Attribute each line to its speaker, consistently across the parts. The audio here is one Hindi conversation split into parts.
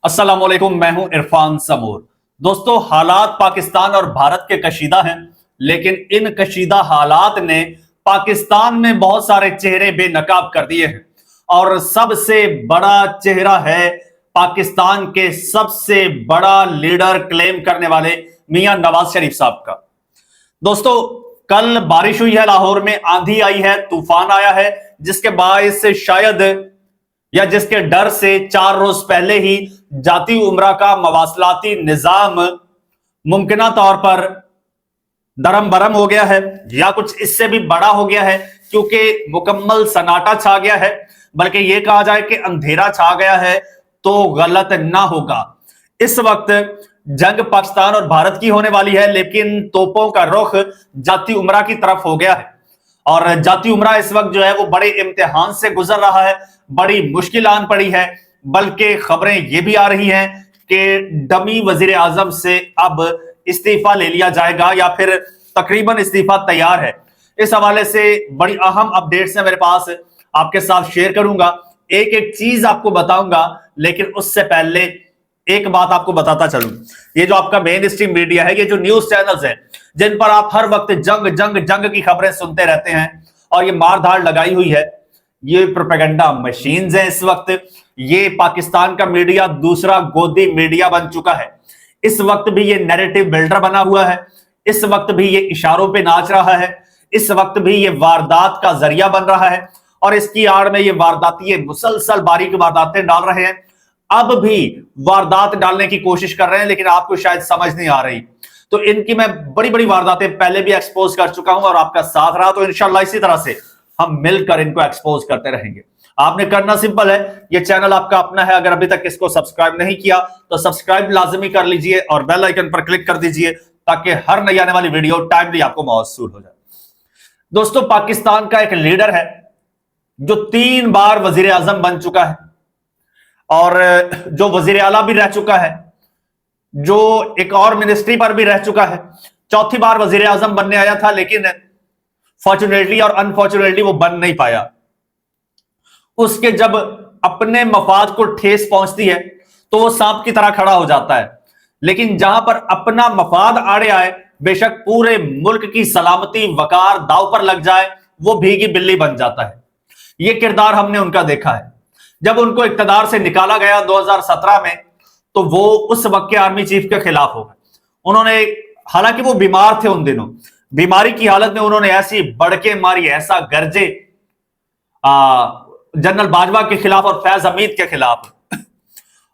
Speaker 1: अस्सलाम वालेकुम, मैं हूं इरफान समूर। दोस्तों, हालात पाकिस्तान और भारत के कशीदा हैं, लेकिन इन कशीदा हालात ने पाकिस्तान में बहुत सारे चेहरे बेनकाब कर दिए हैं। और सबसे बड़ा चेहरा है पाकिस्तान के सबसे बड़ा लीडर क्लेम करने वाले मियां नवाज शरीफ साहब का। दोस्तों, कल बारिश हुई है, लाहौर में आंधी आई है, तूफान आया है, जिसके बायस से शायद या जिसके डर से 4 रोज पहले ही जाती उम्रा का मवासलाती निजाम मुमकिना तौर पर दरम बरम हो गया है, या कुछ इससे भी बड़ा हो गया है, क्योंकि मुकम्मल सन्नाटा छा गया है। बल्कि यह कहा जाए कि अंधेरा छा गया है तो गलत ना होगा। इस वक्त जंग पाकिस्तान और भारत की होने वाली है, लेकिन तोपों का रुख जाती उम्रा की तरफ हो गया है। और जाती उम्रा इस वक्त जो है वो बड़े इम्तिहान से गुजर रहा है, बड़ी मुश्किल आन पड़ी है। बल्कि खबरें ये भी आ रही हैं कि डमी वजीर आजम से अब इस्तीफा ले लिया जाएगा, या फिर तकरीबन इस्तीफा तैयार है। इस हवाले से बड़ी अहम अपडेट्स है मेरे पास, आपके साथ शेयर करूंगा, एक एक चीज आपको बताऊंगा। लेकिन उससे पहले एक बात आपको बताता चलूं, ये जो आपका मेन स्ट्रीम मीडिया है, ये जो न्यूज चैनल्स हैं जिन पर आप हर वक्त जंग जंग जंग की खबरें सुनते रहते हैं और ये मारधाड़ लगाई हुई है, ये प्रोपेगेंडा मशीन्स हैं। इस वक्त ये पाकिस्तान का मीडिया दूसरा गोदी मीडिया बन चुका है। इस वक्त भी ये नैरेटिव बिल्डर बना हुआ है, इस वक्त भी ये इशारों पे नाच रहा है, इस वक्त भी ये वारदात का जरिया बन रहा है, और इसकी आड़ में ये वारदाती मुसलसल बारीक वारदातें डाल रहे हैं। अब भी वारदात डालने की कोशिश कर रहे हैं, लेकिन आपको शायद समझ नहीं आ रही। तो इनकी मैं बड़ी बड़ी वारदातें पहले भी एक्सपोज कर चुका हूं, और आपका साथ रहा, तो इंशाल्लाह इसी तरह से हम मिलकर इनको एक्सपोज करते रहेंगे। आपने करना सिंपल है, ये चैनल आपका अपना है, अगर अभी तक इसको सब्सक्राइब नहीं किया तो सब्सक्राइब लाजमी कर लीजिए और बेल आइकन पर क्लिक कर दीजिए, ताकि हर नई आने वाली वीडियो टाइमली आपको मौसूल हो जाए। दोस्तों, पाकिस्तान का एक लीडर है जो 3 बार वजीर आजम बन चुका है, और जो वजीर आला भी रह चुका है, जो एक और मिनिस्ट्री पर भी रह चुका है। चौथी बार वजीर आजम बनने आया था, लेकिन फॉर्चुनेटली और अनफॉर्चुनेटली वो बन नहीं पाया। उसके जब अपने मफाद को ठेस पहुंचती है तो वो सांप की तरह खड़ा हो जाता है, लेकिन जहां पर अपना मफाद आड़े आए, बेशक पूरे मुल्क की सलामती वकार दाव पर लग जाए, वो भीगी बिल्ली बन जाता है। यह किरदार हमने उनका देखा है। जब उनको इक्तदार से निकाला गया 2017 में, तो वो उस वक्त के आर्मी चीफ के खिलाफ हो गए। उन्होंने, हालांकि वो बीमार थे उन दिनों, बीमारी की हालत में उन्होंने ऐसी बड़के मारी, ऐसा गरजे जनरल बाजवा के खिलाफ और फैज हमीद के खिलाफ,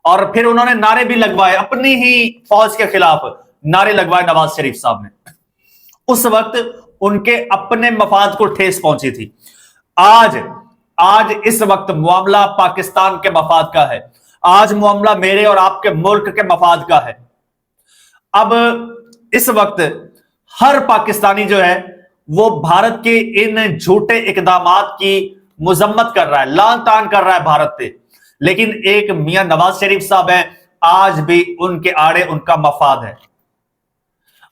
Speaker 1: और फिर उन्होंने नारे भी लगवाए, अपनी ही फौज के खिलाफ नारे लगवाए नवाज शरीफ साहब ने। उस वक्त उनके अपने मफाद को ठेस पहुंची थी। आज इस वक्त मामला पाकिस्तान के मफाद का है। आज मामला मेरे और आपके मुल्क के मफाद का है। अब इस वक्त हर पाकिस्तानी जो है वो भारत के इन झूठे इकदामात की मुजम्मत कर रहा है, लान तान कर रहा है भारत पे। लेकिन एक मियां नवाज शरीफ साहब हैं, आज भी उनके आड़े उनका मफाद है।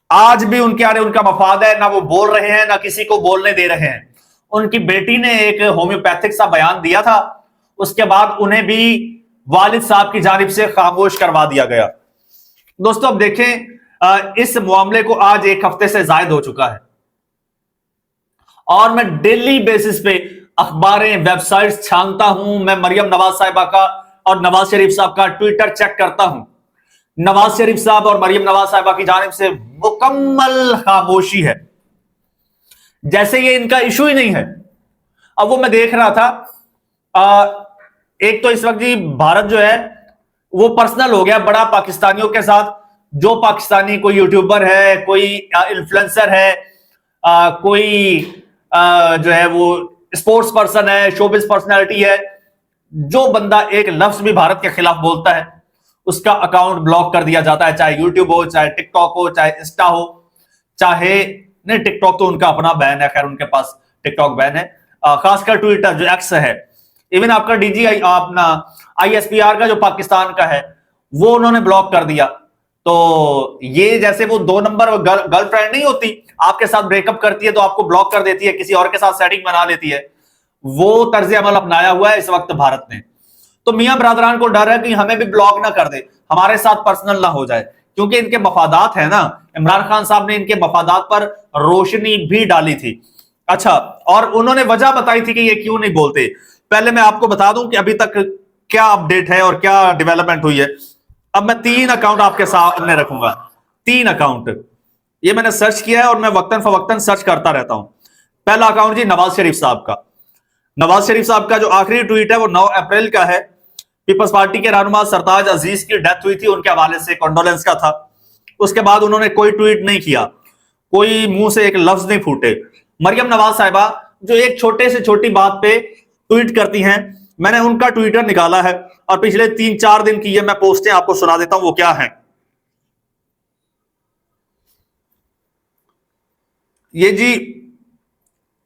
Speaker 1: आज भी उनके आड़े उनका मफाद है। ना वो बोल रहे हैं, ना किसी को बोलने दे रहे हैं। उनकी बेटी ने एक होम्योपैथिक सा बयान दिया था, उसके बाद उन्हें भी वालिद साहब की जानिब से खामोश करवा दिया गया। दोस्तों, अब देखें, इस मामले को आज 1 हफ्ते से जायद हो चुका है, और मैं डेली बेसिस पे अखबारें, वेबसाइट्स छानता हूं। मैं मरियम नवाज साहिबा का और नवाज शरीफ साहब का ट्विटर चेक करता हूं। नवाज शरीफ साहब और मरियम नवाज साहिबा की जानिब से मुकम्मल खामोशी है, जैसे ये इनका इशू ही नहीं है। अब वो मैं देख रहा था, एक तो इस वक्त जी भारत जो है वो पर्सनल हो गया बड़ा पाकिस्तानियों के साथ। जो पाकिस्तानी, कोई यूट्यूबर है, कोई इन्फ्लुएंसर है, कोई जो है वो स्पोर्ट्स पर्सन है, शोबिज पर्सनालिटी है, जो बंदा एक लफ्ज भी भारत के खिलाफ बोलता है उसका अकाउंट ब्लॉक कर दिया जाता है। चाहे यूट्यूब हो, चाहे टिकटॉक हो, चाहे इंस्टा हो, चाहे नहीं, टिकटॉक तो उनका अपना बैन है, खैर उनके पास टिकटॉक बैन है। खासकर ट्विटर जो एक्स है, इवन आपका डीजीआई, अपना आईएसपीआर का जो पाकिस्तान का है, वो उन्होंने ब्लॉक कर दिया। तो ये जैसे वो 2 नंबर गर्लफ्रेंड नहीं होती, आपके साथ ब्रेकअप करती है तो आपको ब्लॉक कर देती है, किसी और के साथ सेटिंग बना लेती है, वो तर्ज अमल अपनाया हुआ है इस वक्त भारत ने। तो मियां ब्रादरान को डर है कि हमें भी ब्लॉक ना कर दे, हमारे साथ पर्सनल ना हो जाए, क्योंकि इनके मफादात है ना। इमरान खान साहब ने इनके मफादात पर रोशनी भी डाली थी। अच्छा, और उन्होंने वजह बताई थी कि ये क्यों नहीं बोलते। पहले मैं आपको बता दूं कि अभी तक क्या अपडेट है और क्या डेवलपमेंट हुई है। अब मैं 3 अकाउंट आपके सामने रखूंगा, 3 अकाउंट, ये मैंने सर्च किया है और मैं वक्तन फवक्तन सर्च करता रहता हूं। पहला अकाउंट जी नवाज शरीफ साहब का। नवाज शरीफ साहब का जो आखिरी ट्वीट है वो 9 अप्रैल का है। पीपल्स पार्टी के रहनुमा सरताज अजीज की डेथ हुई थी, उनके हवाले से कॉन्डोलेंस का था। उसके बाद उन्होंने कोई ट्वीट नहीं किया, कोई मुंह से एक लफ्ज नहीं फूटे। मरियम नवाज साहिबा जो एक छोटे से छोटी बात पे ट्वीट करती हैं, मैंने उनका ट्विटर निकाला है और पिछले 3-4 दिन की ये मैं पोस्टें आपको सुना देता हूं वो क्या है। ये जी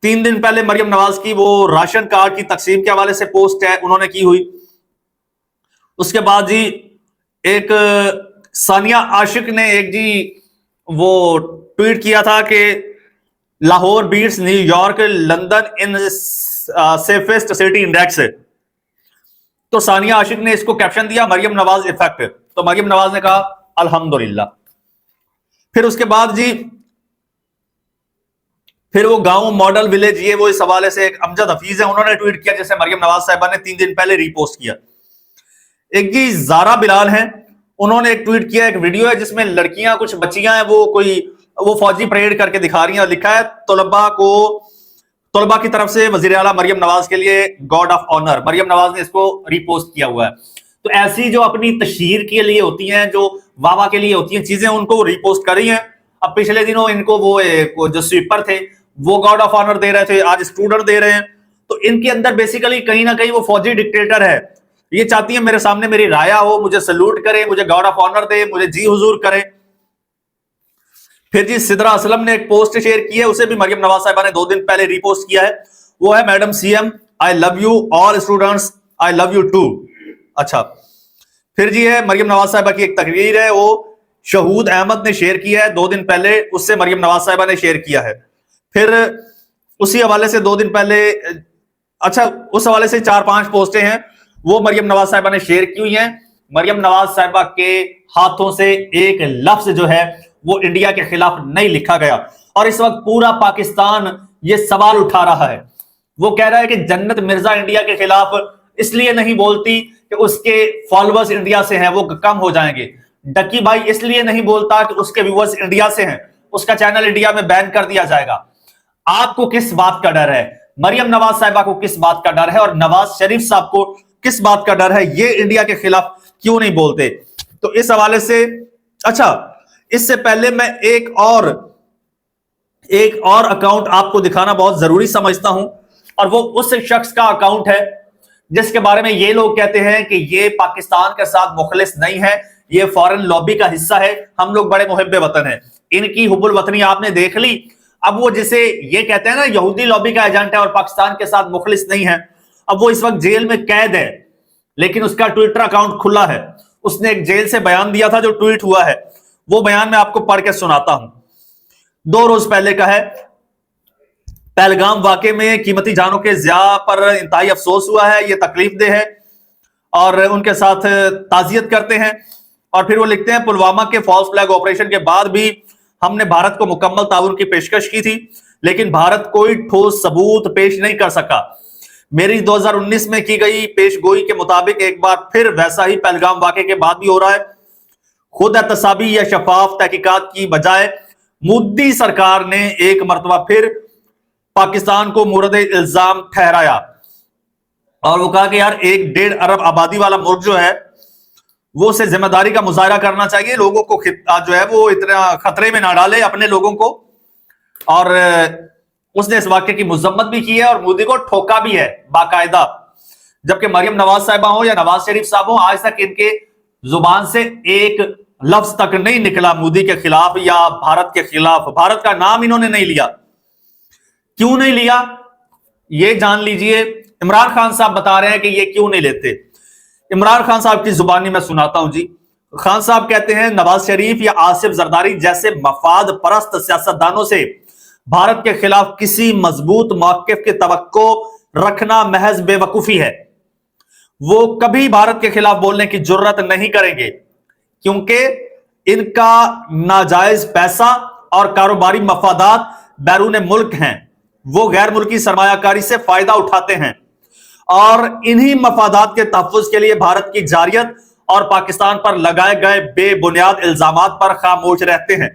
Speaker 1: 3 दिन पहले मरियम नवाज की वो राशन कार्ड की तकसीम के हवाले से पोस्ट है उन्होंने की हुई। उसके बाद जी एक सानिया आशिक ने एक जी वो ट्वीट किया था कि Lahore beats New York London in safest city index. तो सानिया आशिक ने इसको कैप्शन दिया मरियम नवाज इफेक्ट, तो मरियम नवाज ने कहा अल्हम्दुलिल्लाह। फिर उसके बाद जी फिर वो गांव मॉडल विलेज, ये वो इस हवाले से एक अमजद हफीज है, उन्होंने ट्वीट किया जैसे मरियम नवाज साहिबा ने 3 दिन पहले रीपोस्ट किया। एक जी जारा बिलाल हैं, उन्होंने एक ट्वीट किया, एक वीडियो है जिसमें लड़कियां कुछ बच्चियां हैं वो फौजी परेड करके दिखा रही हैं, लिखा है तलबा की तरफ से वजीर आला मरियम नवाज के लिए guard of honour. Maryam Nawaz ने इसको रीपोस्ट किया हुआ है। तो ऐसी जो अपनी तशहीर के लिए होती हैं, जो वावा के लिए होती हैं चीजें, उनको रिपोस्ट कर रही हैं। अब पिछले दिनों इनको वो जो स्वीपर थे वो गॉड ऑफ ऑनर दे रहे थे, आज स्टूडेंट दे रहे हैं। तो इनके अंदर बेसिकली कहीं ना कहीं वो फौजी डिक्टेटर है। ये चाहती है मेरे सामने मेरी राया हो, मुझे सल्यूट करे, मुझे गॉड ऑफ ऑनर दे, मुझे जी हुजूर करे। फिर जी सिद्रा असलम ने एक पोस्ट शेयर की है, उसे भी मरियम नवाज साहिबा ने 2 दिन पहले रीपोस्ट किया है। वो है madam CM I love you, all students I love you too. अच्छा, फिर जी है मरियम नवाज साहिबा की एक तकरीर है, वो शहूद अहमद ने शेयर किया है 2 दिन पहले, उससे मरियम नवाज साहिबा ने शेयर किया है। फिर उसी हवाले से 2 दिन पहले, अच्छा उस हवाले से 4-5 पोस्टें हैं वो मरियम नवाज साहिबा ने शेयर की हुई हैं। मरियम नवाज साहिबा के हाथों से एक लफ्ज जो है वो इंडिया के खिलाफ नहीं लिखा गया, और इस वक्त पूरा पाकिस्तान ये सवाल उठा रहा है। वो कह रहा है कि जन्नत मिर्जा इंडिया के खिलाफ इसलिए नहीं बोलती कि उसके फॉलोअर्स इंडिया से हैं, वो कम हो जाएंगे। डकी भाई इसलिए नहीं बोलता कि उसके व्यूअर्स इंडिया से हैं, उसका चैनल इंडिया में बैन कर दिया जाएगा। आपको किस बात का डर है? मरियम नवाज साहिबा को किस बात का डर है? और नवाज शरीफ साहब को किस बात का डर है? ये इंडिया के खिलाफ क्यों नहीं बोलते? तो इस हवाले से, अच्छा इससे पहले मैं एक और अकाउंट आपको दिखाना बहुत जरूरी समझता हूं, और वो उस शख्स का अकाउंट है जिसके बारे में ये लोग कहते हैं कि ये पाकिस्तान के साथ मुखलिस नहीं है, ये फॉरेन लॉबी का हिस्सा है, हम लोग बड़े मुहिब्बे वतन हैं। इनकी हुब्बुल वतनी आपने देख ली। अब वो जिसे ये कहते हैं ना यहूदी लॉबी का एजेंट है और पाकिस्तान के साथ मुखलिस नहीं है, अब वो इस वक्त जेल में कैद है, लेकिन उसका ट्विटर अकाउंट खुला है। उसने एक जेल से बयान दिया था जो ट्वीट हुआ है, वो बयान मैं आपको पढ़ के सुनाता हूं। 2 रोज पहले का है। पहलगाम वाकये में कीमती जानों के ज़िया पर इंतहाई अफसोस हुआ है, ये तकलीफदेह है और उनके साथ ताजियत करते हैं। और फिर वो लिखते हैं पुलवामा के फॉल्स फ्लैग ऑपरेशन के बाद भी हमने भारत को मुकम्मल ताउन की पेशकश की थी, लेकिन भारत कोई ठोस सबूत पेश नहीं कर सका। मेरी 2019 में की गई पेशगोई के मुताबिक एक बार फिर वैसा ही पहलगाम वाकये के बाद भी हो रहा है। खुद एहतसाबी या शफाफ तहकीकात की बजाय मोदी सरकार ने एक मरतबा फिर पाकिस्तान को मुर्द इल्जाम ठहराया और वो कहा कि यार 1-1.5 अरब आबादी वाला मुल्क जो है वो से जिम्मेदारी का मुजाहरा करना चाहिए, लोगों को जो है वो इतना खतरे में ना डाले अपने लोगों को। और उसने इस वाक्य की मुजम्मत भी की है और मोदी को ठोका भी है बाकायदा। जबकि मरियम नवाज साहिबा हो या नवाज शरीफ साहब हो, आज तक इनके जुबान से एक लफ्ज तक नहीं निकला मोदी के खिलाफ या भारत के खिलाफ। भारत का नाम इन्होंने नहीं लिया। क्यों नहीं लिया ये जान लीजिए। इमरान खान साहब बता रहे हैं कि ये क्यों नहीं लेते। इमरान खान साहब की जुबानी में सुनाता हूं जी। खान साहब कहते हैं नवाज शरीफ या आसिफ जरदारी जैसे मफाद परस्त सियासतदानों से भारत के खिलाफ किसी मजबूत मौक़िफ़ की तवक्को रखना महज बेवकूफी है। वो कभी भारत के खिलाफ बोलने की जरूरत नहीं करेंगे, क्योंकि इनका नाजायज पैसा और कारोबारी मफादात बैरून मुल्क हैं। वो गैर मुल्की सरमायाकारी से फायदा उठाते हैं और इन्हीं मफादात के तहफ्फुज के लिए भारत की जारियत और पाकिस्तान पर लगाए गए बेबुनियाद इल्जामात पर खामोश रहते हैं।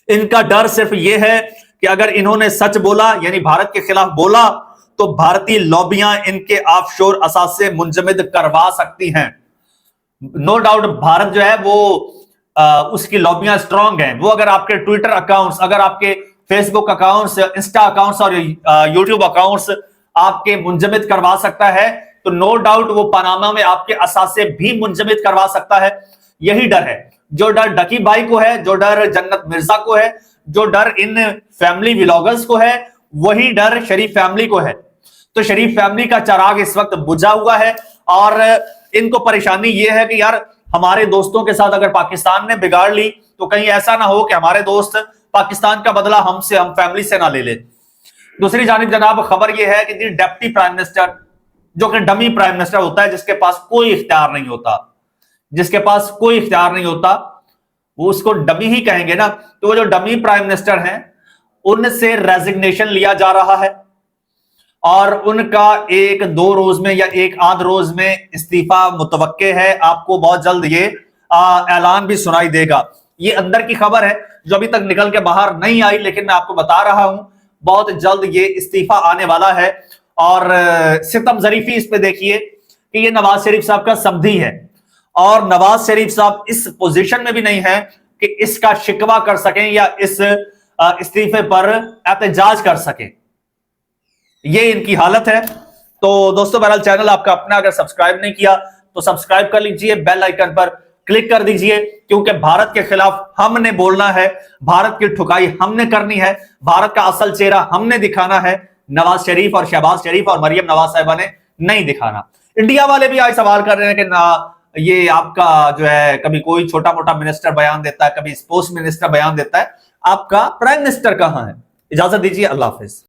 Speaker 1: इनका डर सिर्फ यह है कि अगर इन्होंने सच बोला, यानी भारत के खिलाफ बोला, तो भारतीय लॉबियां इनके ऑफशोर असासे मुंजमद करवा सकती हैं। नो डाउट भारत जो है वो उसकी लॉबियां स्ट्रांग हैं। वो अगर आपके ट्विटर अकाउंट्स, अगर आपके फेसबुक अकाउंट्स, इंस्टा अकाउंट्स और यूट्यूब अकाउंट्स आपके मुंजमद करवा सकता है, तो नो डाउट वो पनामा में आपके असासे भी मुंजमद करवा सकता है। यही डर है, जो डर डकी भाई को है, जो डर जन्नत मिर्जा को है, जो डर इन फैमिली व्लॉगर्स को है, वही डर शरीफ फैमिली को है। तो शरीफ फैमिली का चिराग इस वक्त बुझा हुआ है और इनको परेशानी यह है कि यार हमारे दोस्तों के साथ अगर पाकिस्तान ने बिगाड़ ली तो कहीं ऐसा ना हो कि हमारे दोस्त पाकिस्तान का बदला हम फैमिली से ना ले ले। दूसरी जानिब जनाब खबर यह है कि डिप्टी प्राइम मिनिस्टर, जो कि डमी प्राइम मिनिस्टर होता है, जिसके पास कोई इख्तियार नहीं होता, जिसके पास कोई इख्तियार नहीं होता, वो उसको डमी ही कहेंगे ना, तो वो जो डमी प्राइम मिनिस्टर हैं उनसे रेजिग्नेशन लिया जा रहा है और उनका एक दो रोज में या एक आध रोज में इस्तीफा मुतवक्के है। आपको बहुत जल्द ये ऐलान भी सुनाई देगा। ये अंदर की खबर है जो अभी तक निकल के बाहर नहीं आई, लेकिन मैं आपको बता रहा हूं बहुत जल्द ये इस्तीफा आने वाला है। और सितम जरीफी इस पे देखिए कि ये नवाज शरीफ साहब का समधी है और नवाज शरीफ साहब इस पोजीशन में भी नहीं है कि इसका शिकवा कर सकें या इस इस्तीफे पर एहतजाज कर सकें। ये इनकी हालत है। तो दोस्तों बहरहाल चैनल आपका अपना अगर सब्सक्राइब नहीं किया तो सब्सक्राइब कर लीजिए, बेल आइकन पर क्लिक कर दीजिए, क्योंकि भारत के खिलाफ हमने बोलना है, भारत की ठुकाई हमने करनी है, भारत का असल चेहरा हमने दिखाना है। नवाज शरीफ और शहबाज शरीफ और मरियम नवाज साहिबा ने नहीं दिखाना। इंडिया वाले भी आज सवाल कर रहे हैं कि ना ये आपका जो है कभी कोई छोटा मोटा मिनिस्टर बयान देता है, कभी स्पोर्ट्स मिनिस्टर बयान देता है, आपका प्राइम मिनिस्टर कहां है? इजाजत दीजिए, अल्लाह हाफिज।